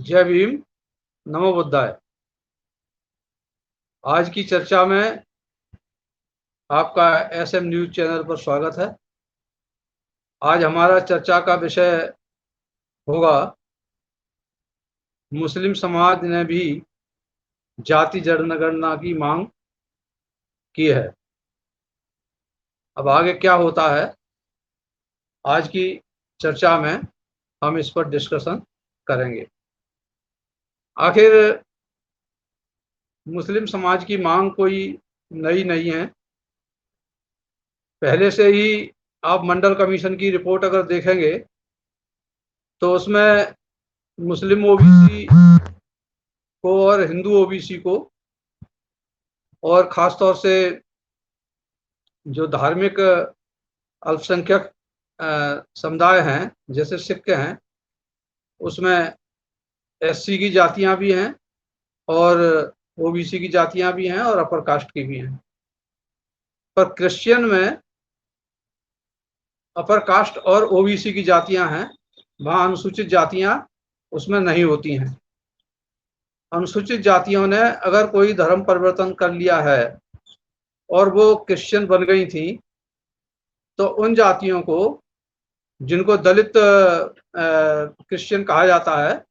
जय भीम। नमो बुद्धाय। आज की चर्चा में आपका एसएम न्यूज चैनल पर स्वागत है। आज हमारा चर्चा का विषय होगा, मुस्लिम समाज ने भी जाति जनगणना की मांग की है। अब आगे क्या होता है, आज की चर्चा में हम इस पर डिस्कशन करेंगे। आखिर मुस्लिम समाज की मांग कोई नई नहीं है। पहले से ही आप मंडल कमीशन की रिपोर्ट अगर देखेंगे तो उसमें मुस्लिम ओबीसी को और हिंदू ओबीसी को, और ख़ास तौर से जो धार्मिक अल्पसंख्यक समुदाय हैं जैसे सिख हैं, उसमें एससी की जातियां भी हैं और ओबीसी की जातियां भी हैं और अपर कास्ट की भी हैं। पर क्रिश्चियन में अपर कास्ट और ओबीसी की जातियां हैं, वहाँ अनुसूचित जातियां उसमें नहीं होती हैं। अनुसूचित जातियों ने अगर कोई धर्म परिवर्तन कर लिया है और वो क्रिश्चियन बन गई थी, तो उन जातियों को, जिनको दलित क्रिश्चियन कहा जाता है,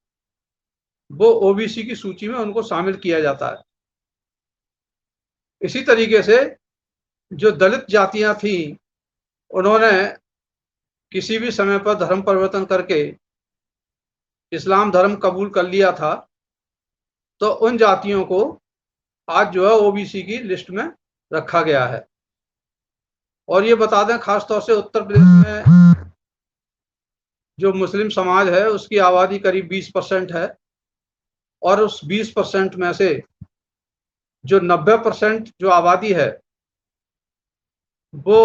वो ओबीसी की सूची में उनको शामिल किया जाता है। इसी तरीके से जो दलित जातियां थी, उन्होंने किसी भी समय पर धर्म परिवर्तन करके इस्लाम धर्म कबूल कर लिया था, तो उन जातियों को आज जो है ओबीसी की लिस्ट में रखा गया है। और ये बता दें, खास तौर से उत्तर प्रदेश में जो मुस्लिम समाज है उसकी आबादी करीब 20% है, और उस 20% में से जो 90% जो आबादी है वो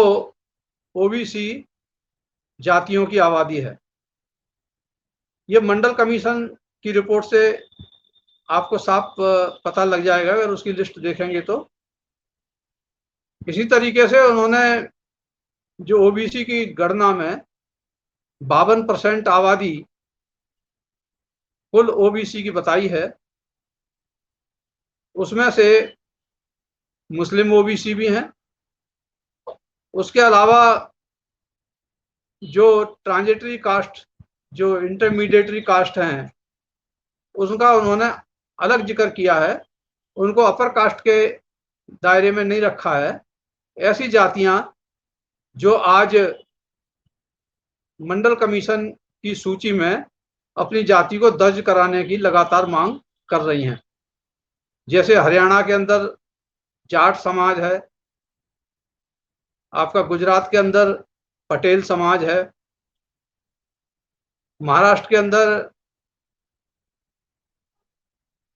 ओबीसी जातियों की आबादी है। ये मंडल कमीशन की रिपोर्ट से आपको साफ पता लग जाएगा अगर उसकी लिस्ट देखेंगे तो। इसी तरीके से उन्होंने जो ओबीसी की गणना में 52% आबादी कुल ओबीसी की बताई है, उसमें से मुस्लिम ओबीसी भी हैं। उसके अलावा जो ट्रांजिटरी कास्ट, जो इंटरमीडिएटरी कास्ट हैं, उसका उन्होंने अलग जिक्र किया है, उनको अपर कास्ट के दायरे में नहीं रखा है। ऐसी जातियां जो आज मंडल कमीशन की सूची में अपनी जाति को दर्ज कराने की लगातार मांग कर रही हैं, जैसे हरियाणा के अंदर जाट समाज है, आपका गुजरात के अंदर पटेल समाज है, महाराष्ट्र के अंदर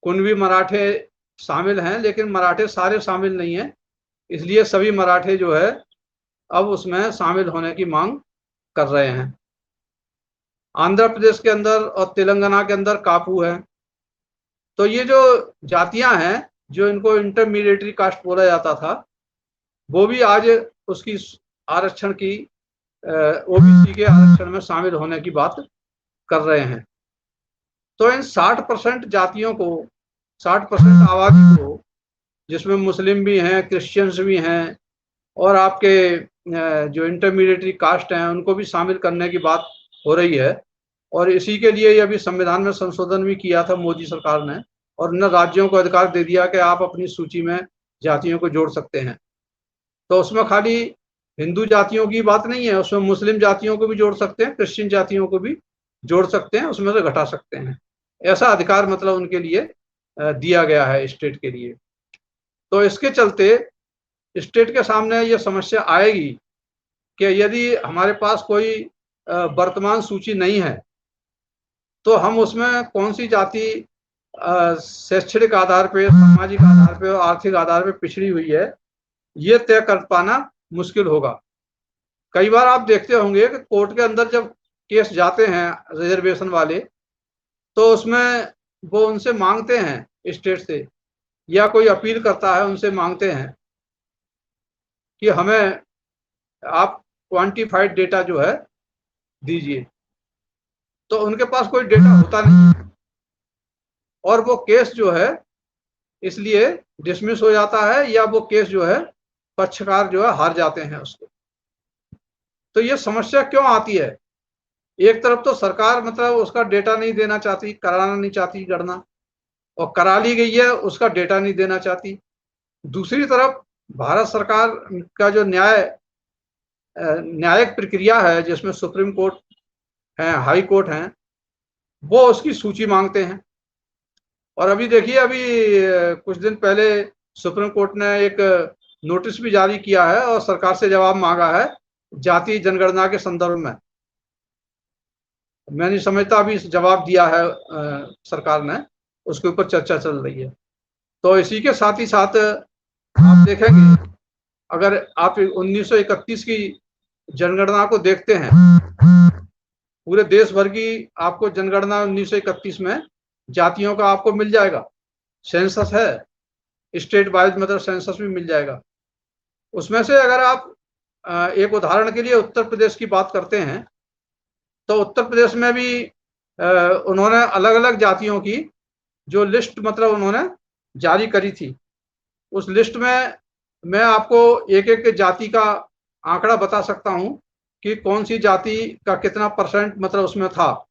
कुणबी मराठे शामिल हैं, लेकिन मराठे सारे शामिल नहीं हैं, इसलिए सभी मराठे जो है अब उसमें शामिल होने की मांग कर रहे हैं। आंध्र प्रदेश के अंदर और तेलंगाना के अंदर कापू है। तो ये जो जातियां हैं, जो इनको इंटरमीडिएटरी कास्ट बोला जाता था, वो भी आज उसकी आरक्षण की, ओबीसी के आरक्षण में शामिल होने की बात कर रहे हैं। तो इन 60% जातियों को, 60% आबादी को, जिसमें मुस्लिम भी हैं, क्रिश्चियंस भी हैं और आपके जो इंटरमीडिएटरी कास्ट हैं, उनको भी शामिल करने की बात हो रही है। और इसी के लिए ये अभी संविधान में संशोधन भी किया था मोदी सरकार ने, और इन राज्यों को अधिकार दे दिया कि आप अपनी सूची में जातियों को जोड़ सकते हैं। तो उसमें खाली हिंदू जातियों की बात नहीं है, उसमें मुस्लिम जातियों को भी जोड़ सकते हैं, क्रिश्चियन जातियों को भी जोड़ सकते हैं, उसमें से घटा सकते हैं। ऐसा अधिकार मतलब उनके लिए दिया गया है स्टेट के लिए। तो इसके चलते स्टेट के सामने ये समस्या आएगी कि यदि हमारे पास कोई वर्तमान सूची नहीं है, तो हम उसमें कौन सी जाति शैक्षणिक आधार पे, सामाजिक आधार पे और आर्थिक आधार पे पिछड़ी हुई है, ये तय कर पाना मुश्किल होगा। कई बार आप देखते होंगे कि कोर्ट के अंदर जब केस जाते हैं रिजर्वेशन वाले, तो उसमें वो उनसे मांगते हैं, स्टेट से या कोई अपील करता है उनसे मांगते हैं कि हमें आप क्वांटिफाइड डेटा जो है दीजिए। तो उनके पास कोई डेटा होता नहीं है, और वो केस जो है इसलिए डिसमिस हो जाता है, या वो केस जो है पक्षकार जो है हार जाते हैं उसको। तो ये समस्या क्यों आती है? एक तरफ तो सरकार मतलब उसका डेटा नहीं देना चाहती, कराना नहीं चाहती गणना, और करा ली गई है उसका डेटा नहीं देना चाहती। दूसरी तरफ भारत सरकार का जो न्यायिक प्रक्रिया है, जिसमें सुप्रीम कोर्ट है, हाई कोर्ट है, वो उसकी सूची मांगते हैं। और अभी देखिए, अभी कुछ दिन पहले सुप्रीम कोर्ट ने एक नोटिस भी जारी किया है और सरकार से जवाब मांगा है जातीय जनगणना के संदर्भ में। मैं नहीं समझता अभी जवाब दिया है सरकार ने, उसके ऊपर चर्चा चल रही है। तो इसी के साथ ही साथ आप देखेंगे, अगर आप 1931 की जनगणना को देखते हैं, पूरे देश भर की आपको जनगणना 1931 में जातियों का आपको मिल जाएगा, सेंसस है, स्टेट वाइज मतलब सेंसस भी मिल जाएगा। उसमें से अगर आप एक उदाहरण के लिए उत्तर प्रदेश की बात करते हैं, तो उत्तर प्रदेश में भी उन्होंने अलग अलग जातियों की जो लिस्ट मतलब उन्होंने जारी करी थी। उस लिस्ट में मैं आपको एक एक जाति का आंकड़ा बता सकता हूं कि कौन सी जाति का कितना परसेंट मतलब उसमें था।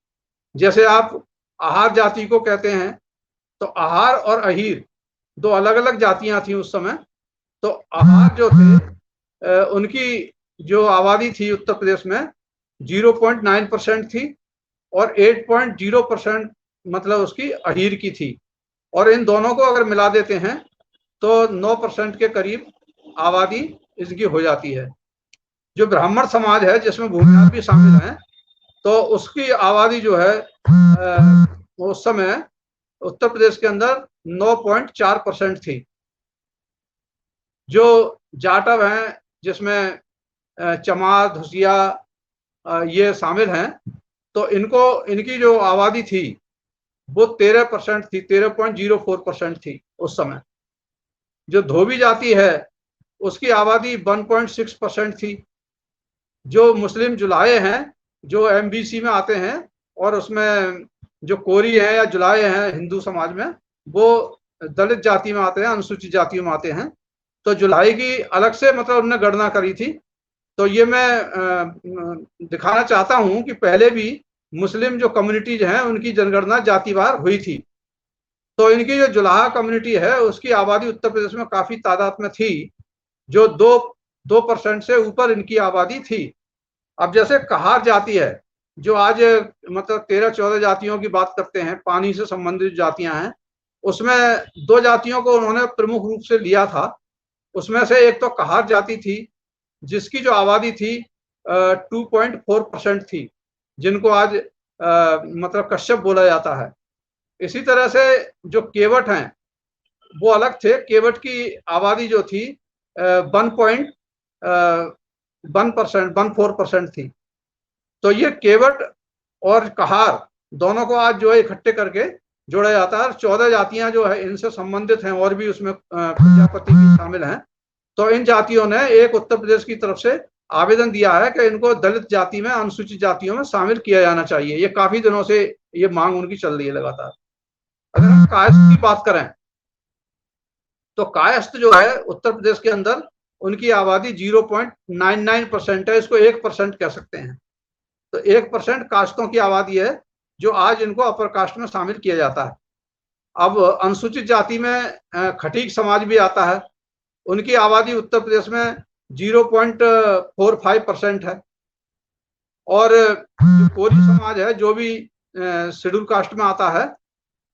जैसे आप आहार जाति को कहते हैं, तो आहार और अहीर दो अलग अलग जातियां थी उस समय। तो आहार जो थे उनकी जो आबादी थी उत्तर प्रदेश में 0.9% थी, और 8.0% मतलब उसकी अहीर की थी। और इन दोनों को अगर मिला देते हैं तो 9% के करीब आबादी इसकी हो जाती है। जो ब्राह्मण समाज है, जिसमें भूमिहार भी शामिल हैं, तो उसकी आबादी जो है उस समय उत्तर प्रदेश के अंदर 9.4% थी। जो जाटव हैं, जिसमें चमार, धुसिया ये शामिल हैं, तो इनकी जो आबादी थी वो 13% थी, 13.04% थी उस समय। जो धोबी जाति है उसकी आबादी 1.6% थी। जो मुस्लिम जुलाहे हैं, जो एमबीसी में आते हैं, और उसमें जो कोरी है या जुलाहे हैं हिंदू समाज में, वो दलित जाति में आते हैं, अनुसूचित जातियों में आते हैं। तो जुलाई की अलग से मतलब उन्होंने गणना करी थी। तो ये मैं दिखाना चाहता हूं कि पहले भी मुस्लिम जो कम्युनिटीज हैं उनकी जनगणना जातिवार हुई थी। तो इनकी जो जुलाहा कम्युनिटी है उसकी आबादी उत्तर प्रदेश में काफी तादाद में थी, जो 2% से ऊपर इनकी आबादी थी। अब जैसे कहार जाति है, जो आज मतलब 13-14 जातियों की बात करते हैं, पानी से संबंधित जातियां हैं, उसमें दो जातियों को उन्होंने प्रमुख रूप से लिया था। उसमें से एक तो कहार जाति थी, जिसकी जो आबादी थी 2.4% थी, जिनको आज मतलब कश्यप बोला जाता है। इसी तरह से जो केवट हैं वो अलग थे। केवट की आबादी जो थी 1.14% थी। तो ये केवट और कहार दोनों को आज जो है इकट्ठे करके जोड़ा जाता है। 14 जातियां जो है इनसे संबंधित हैं, और भी उसमें प्रजापति भी शामिल हैं। तो इन जातियों ने एक उत्तर प्रदेश की तरफ से आवेदन दिया है कि इनको दलित जाति में, अनुसूचित जातियों में शामिल किया जाना चाहिए। ये काफी दिनों से ये मांग उनकी चल रही है लगातार। अगर हम कायस्थ की बात करें, तो कायस्थ जो है उत्तर प्रदेश के अंदर उनकी आबादी 0.99% है, इसको 1% कह सकते हैं। तो 1% कास्टों की आबादी है जो आज इनको अपर कास्ट में शामिल किया जाता है। अब अनुसूचित जाति में खटीक समाज भी आता है, उनकी आबादी उत्तर प्रदेश में 0.45% है। और जो कोरी समाज है, जो भी शेड्यूल कास्ट में आता है,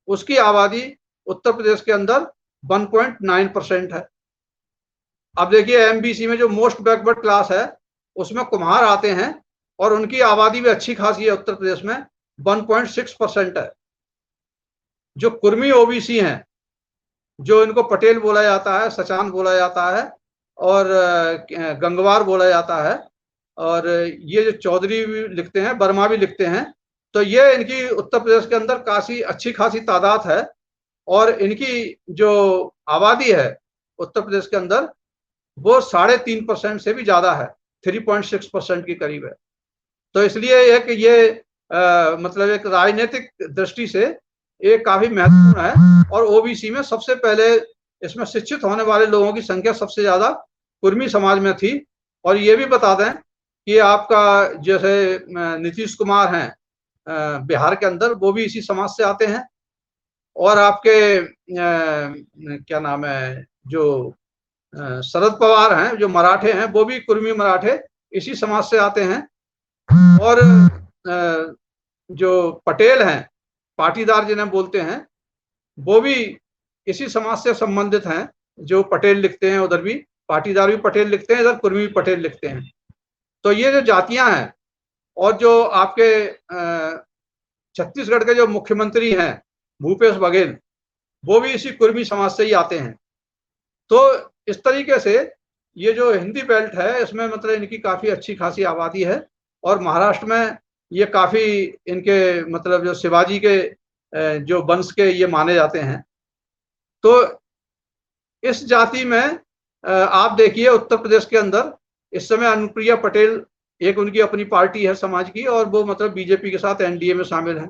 उसकी आबादी उत्तर प्रदेश के अंदर 1.9% है। अब देखिए, एमबीसी में जो मोस्ट बैकवर्ड क्लास है उसमें कुम्हार आते हैं, और उनकी आबादी भी अच्छी खासी है, उत्तर प्रदेश में 1.6% है। जो कुर्मी ओबीसी हैं, जो इनको पटेल बोला जाता है, सचान बोला जाता है, और गंगवार बोला जाता है, और ये जो चौधरी भी लिखते हैं, वर्मा भी लिखते हैं, तो ये इनकी उत्तर प्रदेश के अंदर काफी अच्छी खासी तादाद है। और इनकी जो आबादी है उत्तर प्रदेश के अंदर वो 3.5% से भी ज्यादा है, 3.6% के करीब है। तो इसलिए एक ये मतलब एक राजनीतिक दृष्टि से ये काफी महत्वपूर्ण है। और ओबीसी में सबसे पहले इसमें शिक्षित होने वाले लोगों की संख्या सबसे ज्यादा कुर्मी समाज में थी। और ये भी बता दें कि आपका जैसे नीतीश कुमार हैं बिहार के अंदर, वो भी इसी समाज से आते हैं। और आपके क्या नाम है, जो शरद पवार हैं, जो मराठे हैं, वो भी कुर्मी मराठे इसी समाज से आते हैं। और जो पटेल हैं, पाटीदार जिन्हें बोलते हैं, वो भी इसी समाज से संबंधित हैं। जो पटेल लिखते हैं उधर भी पाटीदार भी पटेल लिखते हैं, इधर कुर्मी भी पटेल लिखते हैं। तो ये जो जातियां हैं, और जो आपके छत्तीसगढ़ के जो मुख्यमंत्री हैं भूपेश बघेल, वो भी इसी कुर्मी समाज से ही आते हैं। तो इस तरीके से ये जो हिंदी बेल्ट है, इसमें मतलब इनकी काफी अच्छी खासी आबादी है। और महाराष्ट्र में ये काफी इनके मतलब जो शिवाजी के जो वंश के ये माने जाते हैं। तो इस जाति में आप देखिए उत्तर प्रदेश के अंदर इस समय अनुप्रिया पटेल, एक उनकी अपनी पार्टी है समाज की, और वो मतलब बीजेपी के साथ एनडीए में शामिल है।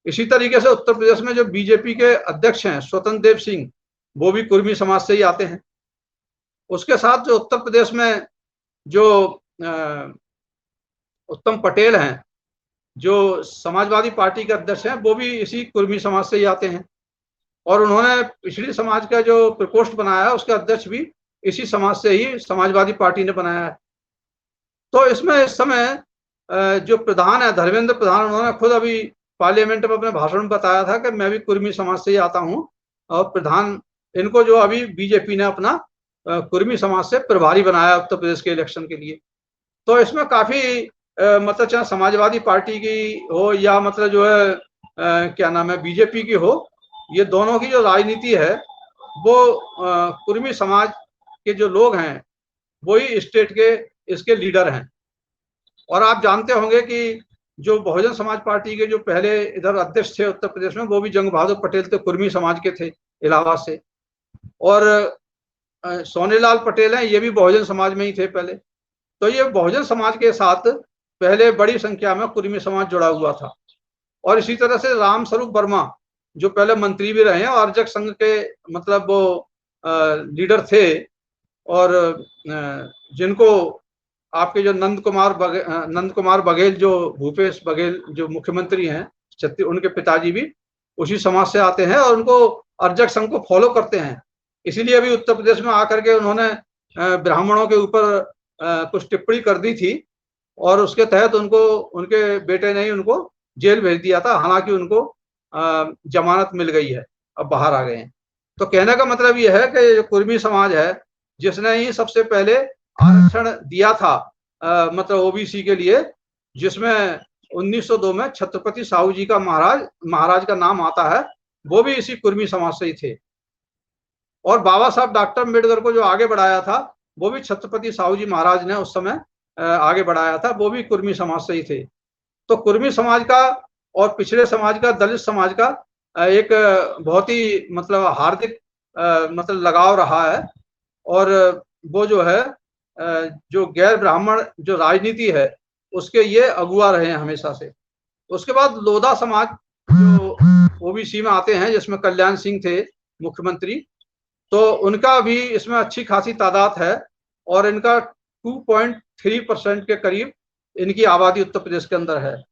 इसी तरीके से उत्तर प्रदेश में जो बीजेपी के अध्यक्ष हैं स्वतंत्र देव सिंह, वो भी कुर्मी समाज से ही आते हैं। उसके साथ जो उत्तर प्रदेश में जो उत्तम पटेल हैं, जो समाजवादी पार्टी के अध्यक्ष हैं, वो भी इसी कुर्मी समाज से ही आते हैं। और उन्होंने पिछड़ी समाज का जो प्रकोष्ठ बनाया है, उसका अध्यक्ष भी इसी समाज से ही समाजवादी पार्टी ने बनाया है। तो इसमें इस समय जो प्रधान है धर्मेंद्र प्रधान, उन्होंने खुद अभी पार्लियामेंट में अपने भाषण में बताया था कि मैं भी कुर्मी समाज से ही आता हूँ। और प्रधान इनको जो अभी बीजेपी ने अपना कुर्मी समाज से प्रभारी बनाया उत्तर प्रदेश के इलेक्शन के लिए। तो इसमें काफी मतलब चाहे समाजवादी पार्टी की हो या मतलब जो है क्या नाम है बीजेपी की हो, ये दोनों की जो राजनीति है वो कुर्मी समाज के जो लोग हैं वही स्टेट के इसके लीडर हैं। और आप जानते होंगे कि जो बहुजन समाज पार्टी के जो पहले इधर अध्यक्ष थे उत्तर प्रदेश में, वो भी जंग बहादुर पटेल थे, कुर्मी समाज के थे इलाहाबाद से। और सोनेलाल पटेल हैं, ये भी बहुजन समाज में ही थे पहले। तो ये बहुजन समाज के साथ पहले बड़ी संख्या में कुर्मी समाज जुड़ा हुआ था। और इसी तरह से राम स्वरूप वर्मा, जो पहले मंत्री भी रहे हैं और अर्जक संघ के मतलब वो लीडर थे, और जिनको आपके जो नंद कुमार बघेल जो भूपेश बघेल जो मुख्यमंत्री हैं, उनके पिताजी भी उसी समाज से आते हैं और उनको अर्जक संघ को फॉलो करते हैं। इसीलिए अभी उत्तर प्रदेश में आकर के उन्होंने ब्राह्मणों के ऊपर कुछ टिप्पणी कर दी थी, और उसके तहत उनको उनके बेटे ने ही उनको जेल भेज दिया था। हालांकि उनको जमानत मिल गई है, अब बाहर आ गए हैं। तो कहने का मतलब यह है कि जो कुर्मी समाज है, जिसने ही सबसे पहले आरक्षण दिया था मतलब ओबीसी के लिए, जिसमें 1902 में छत्रपति साहू जी का महाराज का नाम आता है, वो भी इसी कुर्मी समाज से ही थे। और बाबा साहब डॉक्टर अम्बेडकर को जो आगे बढ़ाया था, वो भी छत्रपति साहू जी महाराज ने उस समय आगे बढ़ाया था, वो भी कुर्मी समाज से ही थे। तो कुर्मी समाज का और पिछड़े समाज का, दलित समाज का एक बहुत ही मतलब हार्दिक मतलब लगाव रहा है। और वो जो है जो गैर ब्राह्मण जो राजनीति है उसके ये अगुआ रहे हैं हमेशा से। उसके बाद लोधा समाज जो ओबीसी में आते हैं, जिसमें कल्याण सिंह थे मुख्यमंत्री, तो उनका भी इसमें अच्छी खासी तादाद है। और इनका 2.3% के करीब इनकी आबादी उत्तर प्रदेश के अंदर है।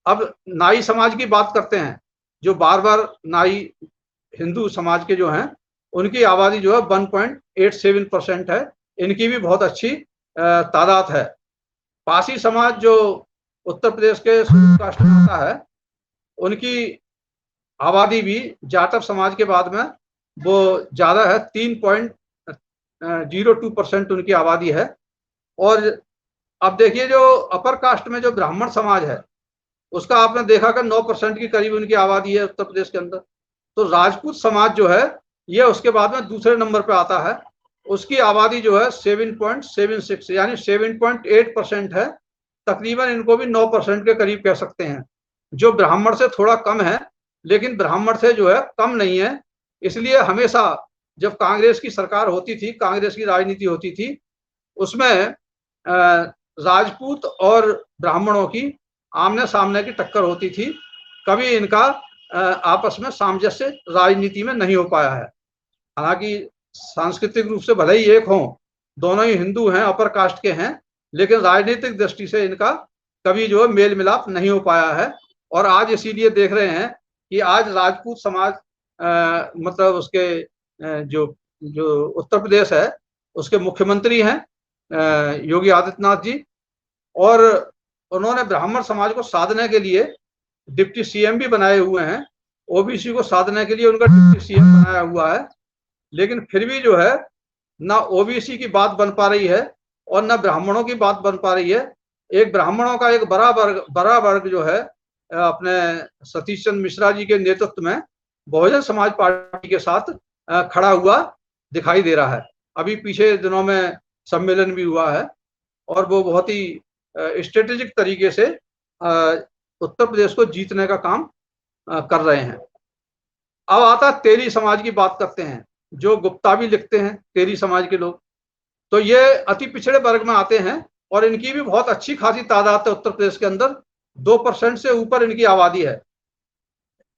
अब नाई समाज की बात करते हैं, जो बार नाई हिंदू समाज के जो हैं, उनकी आबादी जो है 1.87% है। इनकी भी बहुत अच्छी तादाद है। पासी समाज जो उत्तर प्रदेश के शेड्यूल कास्ट में आता है, उनकी आबादी भी जाटव समाज के बाद में वो ज्यादा है, 3.02% उनकी आबादी है। और अब देखिए जो अपर कास्ट में जो ब्राह्मण समाज है, उसका आपने देखा कि 9% की करीब उनकी आबादी है उत्तर प्रदेश के अंदर। तो राजपूत समाज जो है ये उसके बाद में दूसरे नंबर पे आता है। उसकी आबादी जो है 7.76 यानी 7.8% है। तकरीबन इनको भी 9% के करीब कह सकते हैं, जो ब्राह्मण से थोड़ा कम है, लेकिन ब्राह्मण से जो है कम नहीं है। इसलिए हमेशा जब कांग्रेस की सरकार होती थी, कांग्रेस की राजनीति होती थी, उसमें राजपूत और ब्राह्मणों की आमने सामने की टक्कर होती थी। कभी इनका आपस में सामंजस्य राजनीति में नहीं हो पाया है। हालांकि सांस्कृतिक रूप से भले ही एक हों, दोनों ही हिंदू हैं, अपर कास्ट के हैं, लेकिन राजनीतिक दृष्टि से इनका कभी जो है मेल मिलाप नहीं हो पाया है। और आज इसीलिए देख रहे हैं कि आज राजपूत समाज मतलब उसके जो जो उत्तर प्रदेश है उसके मुख्यमंत्री हैं योगी आदित्यनाथ जी, और उन्होंने ब्राह्मण समाज को साधने के लिए डिप्टी सीएम भी बनाए हुए हैं। ओबीसी को साधने के लिए उनका डिप्टी सीएम बनाया हुआ है, लेकिन फिर भी जो है ना ओबीसी की बात बन पा रही है और ना ब्राह्मणों की बात बन पा रही है। एक ब्राह्मणों का एक बड़ा वर्ग जो है अपने सतीश चंद्र मिश्रा जी के नेतृत्व में बहुजन समाज पार्टी के साथ खड़ा हुआ दिखाई दे रहा है। अभी पीछे दिनों में सम्मेलन भी हुआ है और वो बहुत ही स्ट्रेटेजिक तरीके से उत्तर प्रदेश को जीतने का काम कर रहे हैं। अब आता तेली समाज की बात करते हैं, जो गुप्ता भी लिखते हैं तेली समाज के लोग, तो ये अति पिछड़े वर्ग में आते हैं और इनकी भी बहुत अच्छी खासी तादाद है उत्तर प्रदेश के अंदर, 2% से ऊपर इनकी आबादी है।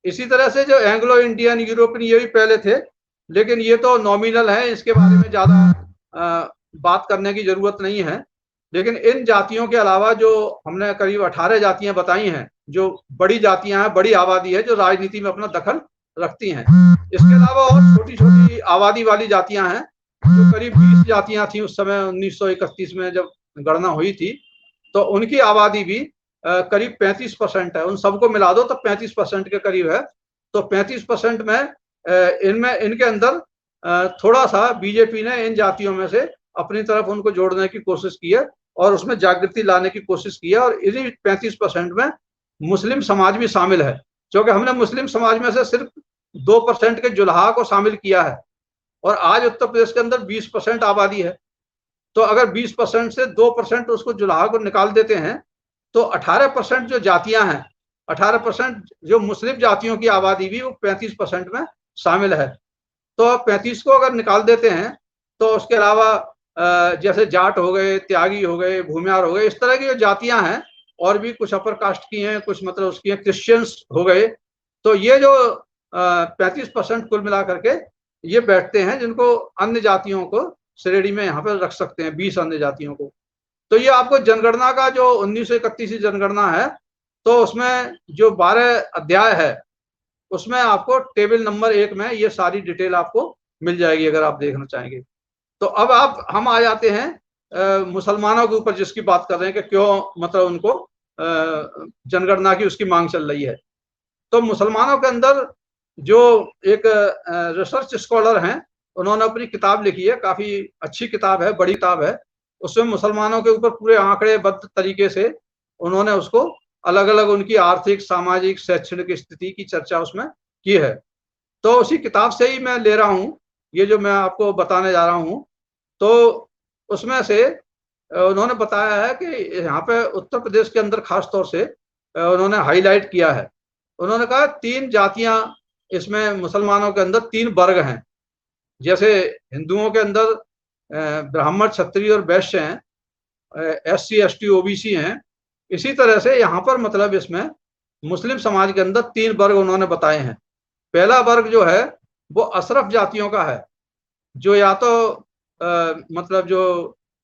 इसी तरह से जो एंग्लो इंडियन यूरोपियन ये भी पहले थे, लेकिन ये तो नॉमिनल है, इसके बारे में ज्यादा बात करने की जरूरत नहीं है। लेकिन इन जातियों के अलावा जो हमने करीब 18 जातियां बताई हैं, जो बड़ी जातियां हैं, बड़ी आबादी है, जो राजनीति में अपना दखल रखती हैं। इसके अलावा और छोटी छोटी आबादी वाली जातियां हैं, जो करीब 20 जातियां थी उस समय 1931 में जब गणना हुई थी, तो उनकी आबादी भी करीब 35% है। उन सबको मिला दो तो 35% के करीब है। तो 35% में इनमें इनके अंदर थोड़ा सा बीजेपी ने इन जातियों में से अपनी तरफ उनको जोड़ने की कोशिश की है और उसमें जागृति लाने की कोशिश की है। और इन्हीं 35% में मुस्लिम समाज भी शामिल है, क्योंकि हमने मुस्लिम समाज में से सिर्फ 2% के जुल्हा को शामिल किया है और आज उत्तर प्रदेश के अंदर 20% आबादी है। तो अगर 20% से 2% उसको जुल्हा को निकाल देते हैं तो 18% जो जातियां हैं, 18% जो मुस्लिम जातियों की आबादी भी वो 35% में शामिल है। तो 35 को अगर निकाल देते हैं तो उसके अलावा जैसे जाट हो गए, त्यागी हो गए, भूमियार हो गए, इस तरह की जो जातियां हैं और भी कुछ अपर कास्ट की हैं, कुछ मतलब उसकी हैं, क्रिश्चियंस हो गए। तो ये जो 35% कुल मिला करके ये बैठते हैं, जिनको अन्य जातियों को श्रेणी में यहाँ पर रख सकते हैं, 20 अन्य जातियों को। तो ये आपको जनगणना का जो 1931 की जनगणना है, तो उसमें जो 12 अध्याय है उसमें आपको टेबल नंबर 1 में ये सारी डिटेल आपको मिल जाएगी अगर आप देखना चाहेंगे। तो अब हम आ जाते हैं मुसलमानों के ऊपर, जिसकी बात कर रहे हैं कि क्यों मतलब उनको जनगणना की उसकी मांग चल रही है। तो मुसलमानों के अंदर जो एक रिसर्च स्कॉलर हैं, उन्होंने अपनी किताब लिखी है, काफी अच्छी किताब है, बड़ी किताब है। उसमें मुसलमानों के ऊपर पूरे आंकड़ेबद्ध तरीके से उन्होंने उसको अलग अलग उनकी आर्थिक, सामाजिक, शैक्षणिक स्थिति की चर्चा उसमें की है। तो उसी किताब से ही मैं ले रहा हूँ ये जो मैं आपको बताने जा रहा हूँ। तो उसमें से उन्होंने बताया है कि यहाँ पे उत्तर प्रदेश के अंदर खास तौर से उन्होंने हाईलाइट किया है। उन्होंने कहा 3 जातियां इसमें मुसलमानों के अंदर 3 वर्ग हैं। जैसे हिंदुओं के अंदर ब्राह्मण, क्षत्रिय और वैश्य हैं, SC, ST, OBC हैं। इसी तरह से यहाँ पर मतलब इसमें मुस्लिम समाज के अंदर 3 वर्ग उन्होंने बताए हैं। पहला वर्ग जो है वो अशरफ जातियों का है, जो या तो मतलब जो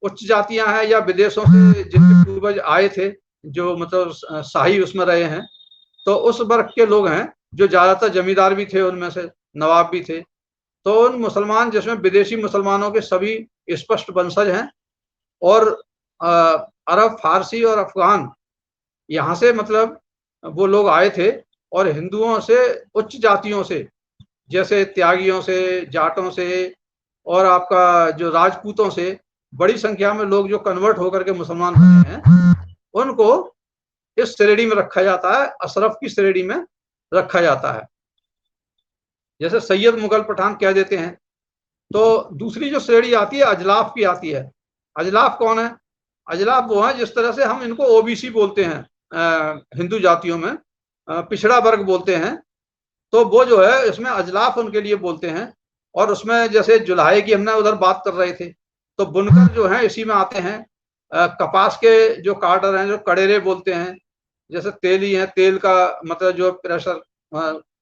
उच्च जातियां हैं या विदेशों से जिनके पूर्वज आए थे, जो मतलब शाही उसमें रहे हैं, तो उस वर्ग के लोग हैं, जो ज्यादातर जमींदार भी थे, उनमें से नवाब भी थे। तो उन मुसलमान जिसमें विदेशी मुसलमानों के सभी स्पष्ट वंशज हैं और अरब, फारसी और अफगान यहाँ से मतलब वो लोग आए थे। और हिंदुओं से, उच्च जातियों से, जैसे त्यागियों से, जाटों से और आपका जो राजपूतों से बड़ी संख्या में लोग जो कन्वर्ट होकर के मुसलमान बने हैं, उनको इस श्रेणी में रखा जाता है, अशरफ की श्रेणी में रखा जाता है, जैसे सैयद, मुगल, पठान कह देते हैं। तो दूसरी जो श्रेणी आती है अजलाफ की आती है। अजलाफ कौन है? अजलाफ वो है जिस तरह से हम इनको ओबीसी बोलते हैं हिंदू जातियों में, पिछड़ा वर्ग बोलते हैं। तो वो जो है इसमें अजलाफ उनके लिए बोलते हैं। और उसमें जैसे जुल्हाए की हमने उधर बात कर रहे थे, तो बुनकर जो है इसी में आते हैं। कपास के जो काटर हैं, जो कड़ेरे बोलते हैं, जैसे तेली हैं, तेल का मतलब जो प्रेशर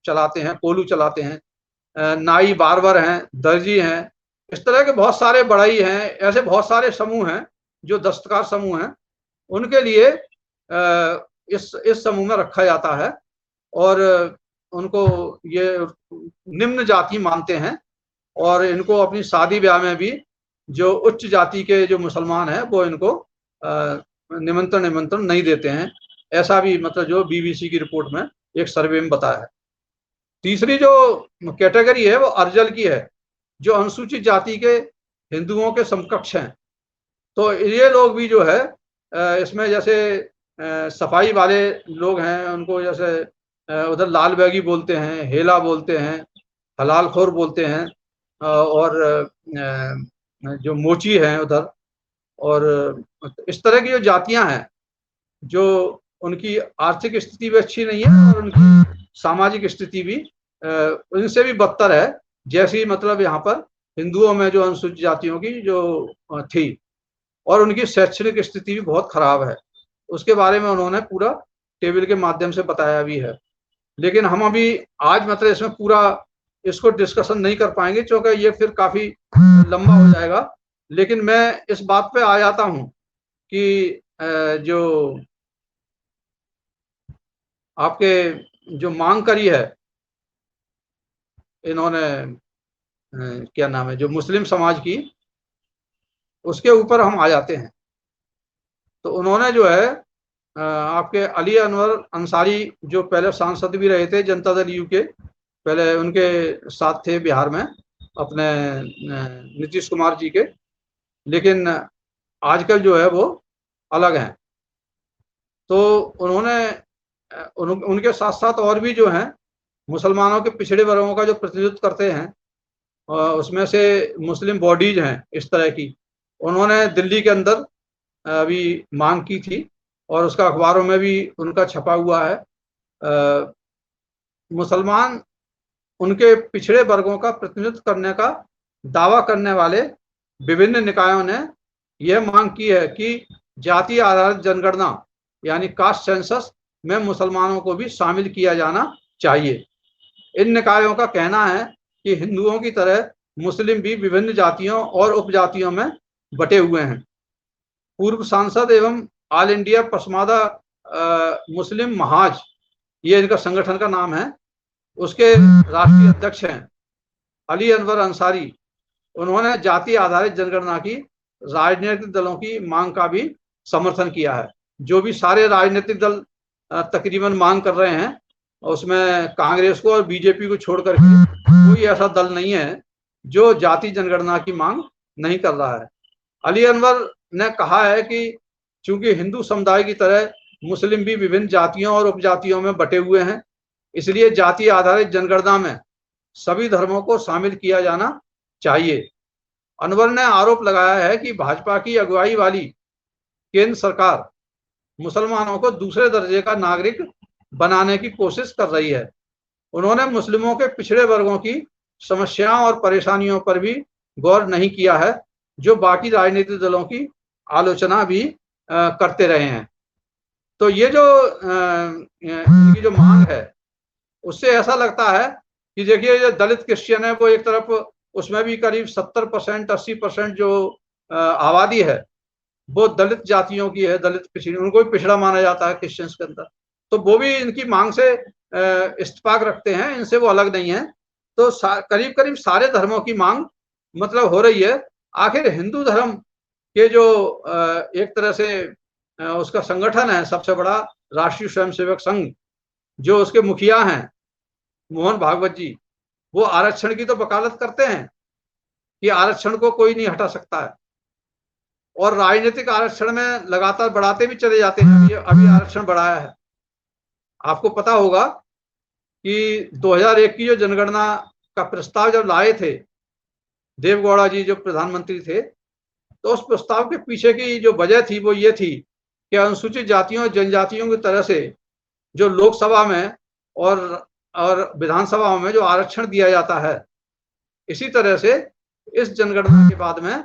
चलाते हैं, कोल्हू चलाते हैं, नाई बार्बर हैं, दर्जी हैं, इस तरह के बहुत सारे बढ़ई हैं, ऐसे बहुत सारे समूह हैं जो दस्तकार समूह हैं, उनके लिए इस समूह में रखा जाता है और उनको ये निम्न जाति मानते हैं और इनको अपनी शादी ब्याह में भी जो उच्च जाति के जो मुसलमान हैं वो इनको निमंत्रण नहीं देते हैं। ऐसा भी मतलब जो बीबीसी की रिपोर्ट में एक सर्वे में बताया है। तीसरी जो कैटेगरी है वो अर्जल की है, जो अनुसूचित जाति के हिंदुओं के समकक्ष हैं। तो ये लोग भी जो है इसमें जैसे सफाई वाले लोग हैं, उनको जैसे उधर लाल बैगी बोलते हैं, हेला बोलते हैं, हलालखोर बोलते हैं, और जो मोची हैं उधर, और इस तरह की जो जातियां हैं जो उनकी आर्थिक स्थिति भी अच्छी नहीं है और उनकी सामाजिक स्थिति भी उनसे भी बदतर है, जैसी मतलब यहाँ पर हिंदुओं में जो अनुसूचित जातियों की जो थी, और उनकी शैक्षणिक स्थिति भी बहुत खराब है। उसके बारे में उन्होंने पूरा टेबल के माध्यम से बताया भी है। लेकिन हम अभी आज मतलब इसमें पूरा इसको डिस्कशन नहीं कर पाएंगे क्योंकि ये फिर काफी लंबा हो जाएगा। लेकिन मैं इस बात पे आ जाता हूँ कि जो आपके जो मांग करी है इन्होंने, क्या नाम है, जो मुस्लिम समाज की, उसके ऊपर हम आ जाते हैं। तो उन्होंने जो है आपके अली अनवर अंसारी, जो पहले सांसद भी रहे थे जनता दल यू के, पहले उनके साथ थे बिहार में अपने नीतीश कुमार जी के, लेकिन आजकल जो है वो अलग हैं। तो उन्होंने उनके साथ साथ और भी जो हैं मुसलमानों के पिछड़े वर्गों का जो प्रतिनिधित्व करते हैं, उसमें से मुस्लिम बॉडीज हैं इस तरह की, उन्होंने दिल्ली के अंदर अभी मांग की थी और उसका अखबारों में भी उनका छपा हुआ है। मुसलमान उनके पिछड़े वर्गों का प्रतिनिधित्व करने का दावा करने वाले विभिन्न निकायों ने यह मांग की है कि जाति आधारित जनगणना यानी कास्ट सेंसस में मुसलमानों को भी शामिल किया जाना चाहिए। इन निकायों का कहना है कि हिंदुओं की तरह मुस्लिम भी विभिन्न जातियों और उपजातियों में बटे हुए हैं। पूर्व सांसद एवं ऑल इंडिया पसमादा मुस्लिम महाज, ये इनका संगठन का नाम है, उसके राष्ट्रीय अध्यक्ष हैं अली अनवर अंसारी। उन्होंने जाति आधारित जनगणना की राजनीतिक दलों की मांग का भी समर्थन किया है। जो भी सारे राजनीतिक दल तकरीबन मांग कर रहे हैं, उसमें कांग्रेस को और बीजेपी को छोड़कर कोई ऐसा दल नहीं है जो जाति जनगणना की मांग नहीं कर रहा है। अली अनवर ने कहा है कि चूंकि हिंदू समुदाय की तरह मुस्लिम भी विभिन्न जातियों और उपजातियों में बटे हुए हैं, इसलिए जाति आधारित जनगणना में सभी धर्मों को शामिल किया जाना चाहिए। अनवर ने आरोप लगाया है कि भाजपा की अगुवाई वाली केंद्र सरकार मुसलमानों को दूसरे दर्जे का नागरिक बनाने की कोशिश कर रही है। उन्होंने मुस्लिमों के पिछड़े वर्गों की समस्याओं और परेशानियों पर भी गौर नहीं किया है, जो बाकी राजनीतिक दलों की आलोचना भी करते रहे हैं। तो ये जो इनकी जो मांग है, उससे ऐसा लगता है कि देखिए जो दलित क्रिश्चियन है वो एक तरफ, उसमें भी करीब 70% 80% जो आबादी है वो दलित जातियों की है, दलित पिछड़ी, उनको भी पिछड़ा माना जाता है क्रिश्चियंस के अंदर। तो वो भी इनकी मांग से इत्तेफाक रखते हैं, इनसे वो अलग नहीं है। तो करीब करीब सारे धर्मों की मांग मतलब हो रही है। आखिर हिंदू धर्म के जो एक तरह से उसका संगठन है सबसे बड़ा, राष्ट्रीय स्वयंसेवक संघ, जो उसके मुखिया हैं मोहन भागवत जी, वो आरक्षण की तो वकालत करते हैं कि आरक्षण को कोई नहीं हटा सकता है, और राजनीतिक आरक्षण में लगातार बढ़ाते भी चले जाते हैं। अभी आरक्षण बढ़ाया है। आपको पता होगा कि 2001 की जो जनगणना का प्रस्ताव जब लाए थे देवगौड़ा जी जो प्रधानमंत्री थे, तो उस प्रस्ताव के पीछे की जो वजह थी वो ये थी कि अनुसूचित जातियों और जनजातियों की तरह से जो लोकसभा में और विधानसभा में जो आरक्षण दिया जाता है, इसी तरह से इस जनगणना के बाद में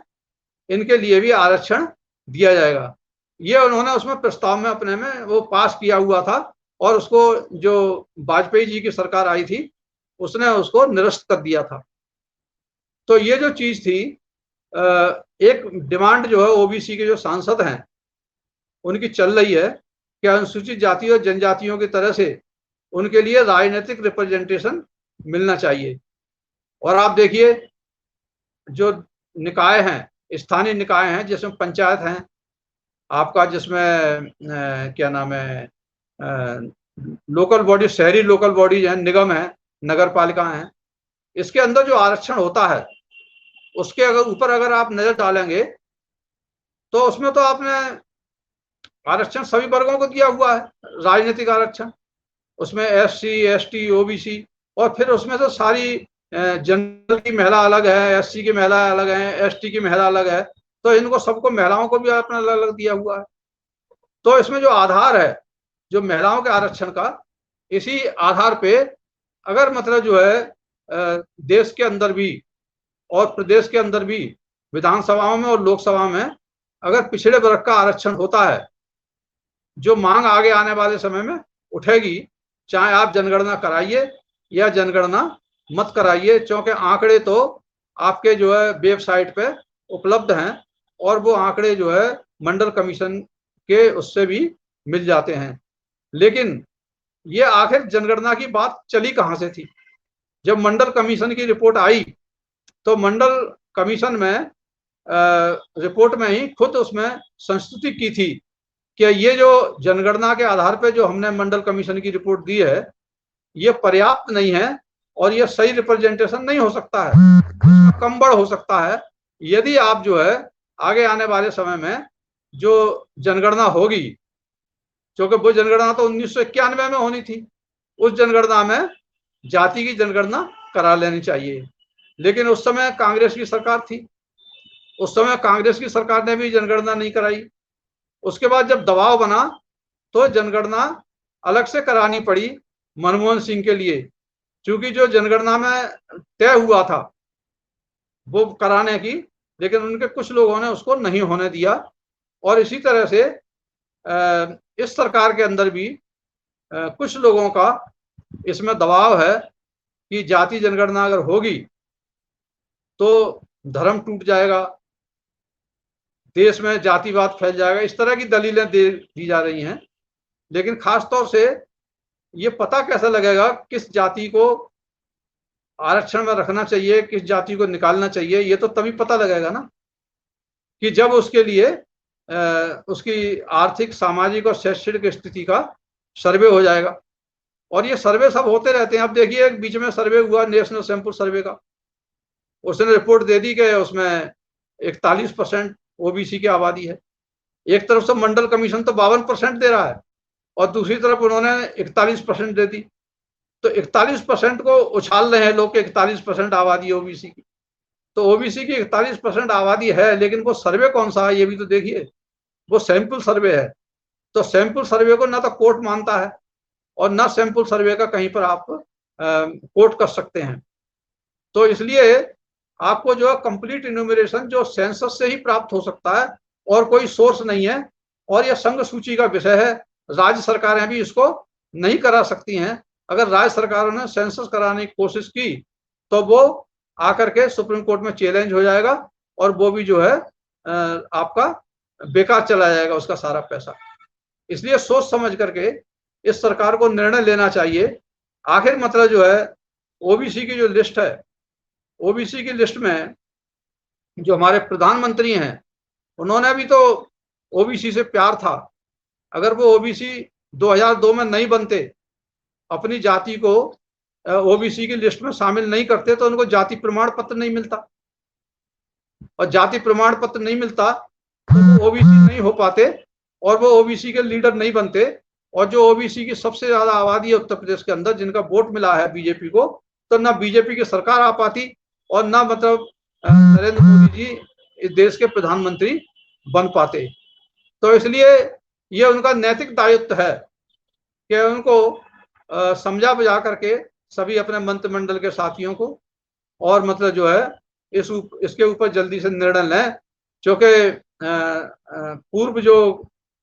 इनके लिए भी आरक्षण दिया जाएगा। ये उन्होंने उसमें प्रस्ताव में अपने में वो पास किया हुआ था और उसको जो वाजपेयी जी की सरकार आई थी उसने उसको निरस्त कर दिया था। तो ये जो चीज थी, एक डिमांड जो है ओबीसी के जो सांसद हैं उनकी चल रही है कि अनुसूचित जाति और जनजातियों की तरह से उनके लिए राजनीतिक रिप्रेजेंटेशन मिलना चाहिए। और आप देखिए जो निकाय हैं, स्थानीय निकाय हैं, जिसमें पंचायत हैं आपका, जिसमें क्या नाम है, लोकल बॉडी, शहरी लोकल बॉडीज हैं, निगम है, नगर पालिका हैं, इसके अंदर जो आरक्षण होता है उसके अगर ऊपर अगर आप नजर डालेंगे तो उसमें तो आपने आरक्षण सभी वर्गों को दिया हुआ है, राजनीतिक आरक्षण। उसमें एससी, एसटी, ओबीसी, और फिर उसमें तो सारी जनरल की महिला अलग है, एससी की महिला अलग है, एसटी की महिला अलग है, तो इनको सबको, महिलाओं को भी अपना अलग अलग दिया हुआ है। तो इसमें जो आधार है जो महिलाओं के आरक्षण का, इसी आधार पे अगर मतलब जो है देश के अंदर भी और प्रदेश के अंदर भी विधानसभाओं में और लोकसभा में अगर पिछड़े वर्ग का आरक्षण होता है, जो मांग आगे आने वाले समय में उठेगी, चाहे आप जनगणना कराइए या जनगणना मत कराइए, क्योंकि आंकड़े तो आपके जो है वेबसाइट पे उपलब्ध हैं और वो आंकड़े जो है मंडल कमीशन के उससे भी मिल जाते हैं। लेकिन ये आखिर जनगणना की बात चली कहां से थी? जब मंडल कमीशन की रिपोर्ट आई तो मंडल कमीशन में रिपोर्ट में ही खुद उसमें संस्तुति की थी कि ये जो जनगणना के आधार पर जो हमने मंडल कमीशन की रिपोर्ट दी है ये पर्याप्त नहीं है और ये सही रिप्रेजेंटेशन नहीं हो सकता है, इसका कम बढ़ हो सकता है यदि आप जो है आगे आने वाले समय में जो जनगणना होगी, क्योंकि वो जनगणना तो 1991 में होनी थी, उस जनगणना में जाति की जनगणना करा लेनी चाहिए। लेकिन उस समय कांग्रेस की सरकार थी, उस समय कांग्रेस की सरकार ने भी जनगणना नहीं कराई। उसके बाद जब दबाव बना तो जनगणना अलग से करानी पड़ी मनमोहन सिंह के लिए, क्योंकि जो जनगणना में तय हुआ था वो कराने की, लेकिन उनके कुछ लोगों ने उसको नहीं होने दिया। और इसी तरह से इस सरकार के अंदर भी कुछ लोगों का इसमें दबाव है कि जाति जनगणना अगर होगी तो धर्म टूट जाएगा, देश में जातिवाद फैल जाएगा, इस तरह की दलीलें दी जा रही हैं। लेकिन खास तौर से ये पता कैसे लगेगा किस जाति को आरक्षण में रखना चाहिए, किस जाति को निकालना चाहिए, ये तो तभी पता लगेगा ना कि जब उसके लिए उसकी आर्थिक, सामाजिक और शैक्षणिक स्थिति का सर्वे हो जाएगा। और ये सर्वे सब होते रहते हैं। अब देखिए बीच में सर्वे हुआ नेशनल सैंपल सर्वे का, उसने रिपोर्ट दे दी कि उसमें 41% ओबीसी की आबादी है। एक तरफ से मंडल कमीशन तो 52% दे रहा है और दूसरी तरफ उन्होंने 41% दे दी। तो 41% को उछाल रहे हैं लोग कि 41% आबादी ओबीसी की। तो ओबीसी की 41% आबादी है, लेकिन वो सर्वे कौन सा है ये भी तो देखिए, वो सैंपल सर्वे है। तो सैंपल सर्वे को ना तो कोर्ट मानता है और ना सैंपल सर्वे का कहीं पर आप कोर्ट कर सकते हैं। तो इसलिए आपको जो है कंप्लीट इन्यूमरेशन जो सेंसस से ही प्राप्त हो सकता है और कोई सोर्स नहीं है, और यह संघ सूची का विषय है। राज्य सरकारें भी इसको नहीं करा सकती हैं। अगर राज्य सरकारों ने सेंसस कराने की कोशिश की तो वो आकर के सुप्रीम कोर्ट में चैलेंज हो जाएगा और वो भी जो है आपका बेकार चला जाएगा उसका सारा पैसा। इसलिए सोच समझ करके इस सरकार को निर्णय लेना चाहिए। आखिर मतलब जो है ओबीसी की जो लिस्ट है, ओबीसी की लिस्ट में जो हमारे प्रधानमंत्री हैं उन्होंने भी तो ओबीसी से प्यार था। अगर वो ओबीसी 2002 में नहीं बनते, अपनी जाति को ओबीसी की लिस्ट में शामिल नहीं करते, तो उनको जाति प्रमाण पत्र नहीं मिलता, और जाति प्रमाण पत्र नहीं मिलता तो वो ओबीसी नहीं हो पाते और वो ओबीसी के लीडर नहीं बनते। और जो ओबीसी की सबसे ज्यादा आबादी है उत्तर प्रदेश के अंदर, जिनका वोट मिला है बीजेपी को, तो ना बीजेपी की सरकार आ पाती और ना मतलब नरेंद्र मोदी जी इस देश के प्रधानमंत्री बन पाते। तो इसलिए ये उनका नैतिक दायित्व है कि उनको समझा बुझा करके सभी अपने मंत्रिमंडल के साथियों को और मतलब जो है इसके ऊपर जल्दी से निर्णय लें, क्योंकि पूर्व जो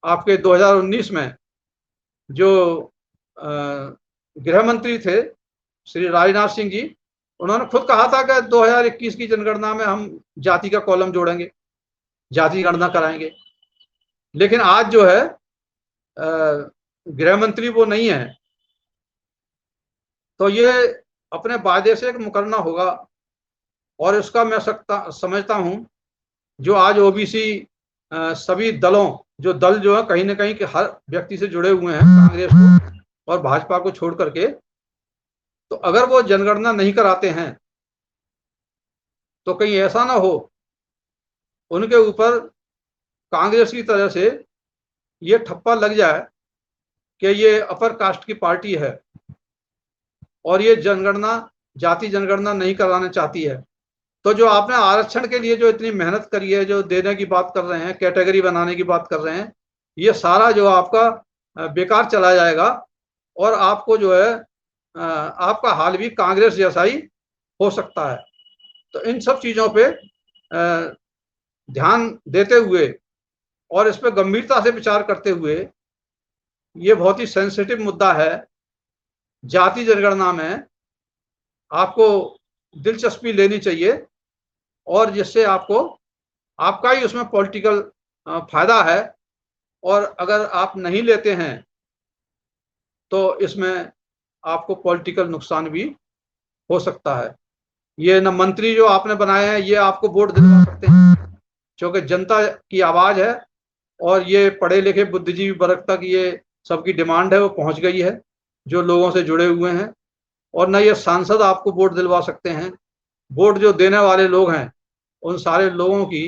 आपके 2019 में जो गृह मंत्री थे श्री राजनाथ सिंह जी, उन्होंने खुद कहा था कि 2021 की जनगणना में हम जाति का कॉलम जोड़ेंगे, जाति गणना कराएंगे। लेकिन आज जो है गृह मंत्री वो नहीं है, तो ये अपने वादे से एक मुकरना होगा। और इसका मैं समझता हूं जो आज ओबीसी सभी दलों, जो दल जो है कहीं ना कहीं के हर व्यक्ति से जुड़े हुए हैं, कांग्रेस को और भाजपा को छोड़ करके, तो अगर वो जनगणना नहीं कराते हैं तो कहीं ऐसा ना हो उनके ऊपर कांग्रेस की तरह से ये ठप्पा लग जाए कि ये अपर कास्ट की पार्टी है और ये जनगणना, जाति जनगणना नहीं कराना चाहती है। तो जो आपने आरक्षण के लिए जो इतनी मेहनत करी है, जो देने की बात कर रहे हैं, कैटेगरी बनाने की बात कर रहे हैं, ये सारा जो आपका बेकार चला जाएगा और आपको जो है आपका हाल भी कांग्रेस जैसा ही हो सकता है। तो इन सब चीजों पे ध्यान देते हुए और इस पर गंभीरता से विचार करते हुए, ये बहुत ही सेंसिटिव मुद्दा है, जाति जनगणना में आपको दिलचस्पी लेनी चाहिए और जिससे आपको आपका ही उसमें पॉलिटिकल फायदा है। और अगर आप नहीं लेते हैं तो इसमें आपको पॉलिटिकल नुकसान भी हो सकता है। ये न मंत्री जो आपने बनाए हैं ये आपको वोट दिलवा सकते हैं, क्योंकि जनता की आवाज है और ये पढ़े लिखे बुद्धिजीवी वर्ग तक ये सबकी डिमांड है, वो पहुंच गई है जो लोगों से जुड़े हुए हैं। और न ये सांसद आपको वोट दिलवा सकते हैं, वोट जो देने वाले लोग हैं उन सारे लोगों की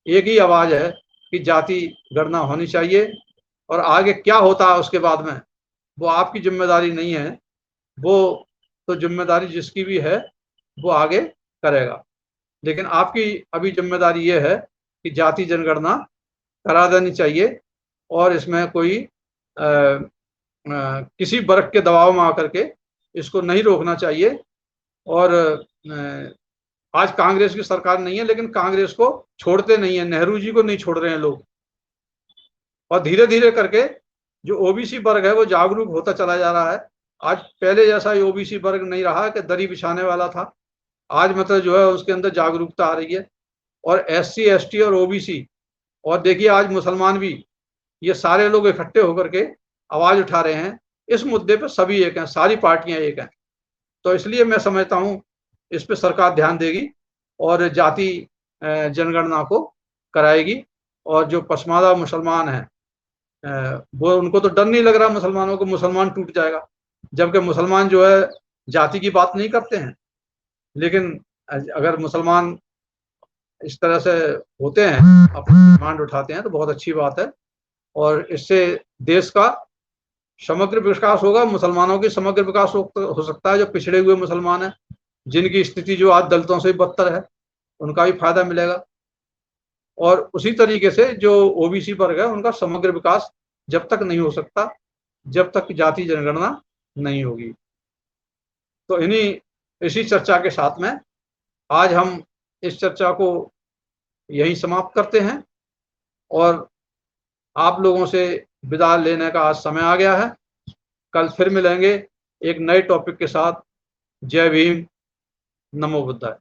एक ही आवाज है कि जाति गणना होनी चाहिए। और आगे क्या होता है उसके बाद में वो आपकी जिम्मेदारी नहीं है, वो तो जिम्मेदारी जिसकी भी है वो आगे करेगा। लेकिन आपकी अभी जिम्मेदारी ये है कि जाति जनगणना करा देनी चाहिए और इसमें कोई किसी वर्ग के दबाव में आकर के इसको नहीं रोकना चाहिए। और आज कांग्रेस की सरकार नहीं है लेकिन कांग्रेस को छोड़ते नहीं है, नेहरू जी को नहीं छोड़ रहे हैं लोग। और धीरे धीरे करके जो ओबीसी वर्ग है वो जागरूक होता चला जा रहा है। आज पहले जैसा ओबीसी वर्ग नहीं रहा कि दरी बिछाने वाला था, आज मतलब जो है उसके अंदर जागरूकता आ रही है। और एससी एसटी और ओबीसी और देखिए आज मुसलमान भी, ये सारे लोग इकट्ठे होकर के आवाज उठा रहे हैं इस मुद्दे पे। सभी एक हैं, सारी पार्टियां एक हैं। तो इसलिए मैं समझता हूं इस पे सरकार ध्यान देगी और जाति जनगणना को कराएगी। और जो पसमादा मुसलमान हैं वो, उनको तो डर नहीं लग रहा मुसलमानों को मुसलमान टूट जाएगा, जबकि मुसलमान जो है जाति की बात नहीं करते हैं। लेकिन अगर मुसलमान इस तरह से होते हैं, अपनी डिमांड उठाते हैं, तो बहुत अच्छी बात है। और इससे देश का समग्र विकास होगा, मुसलमानों की समग्र विकास हो सकता है। जो पिछड़े हुए मुसलमान हैं, जिनकी स्थिति जो आज दलितों से बदतर है, उनका भी फायदा मिलेगा। और उसी तरीके से जो ओबीसी वर्ग है उनका समग्र विकास जब तक नहीं हो सकता जब तक जाति जनगणना नहीं होगी। तो इसी चर्चा के साथ में आज हम इस चर्चा को यहीं समाप्त करते हैं और आप लोगों से विदा लेने का आज समय आ गया है। कल फिर मिलेंगे एक नए टॉपिक के साथ। जय भीम, नमो बुद्धाय।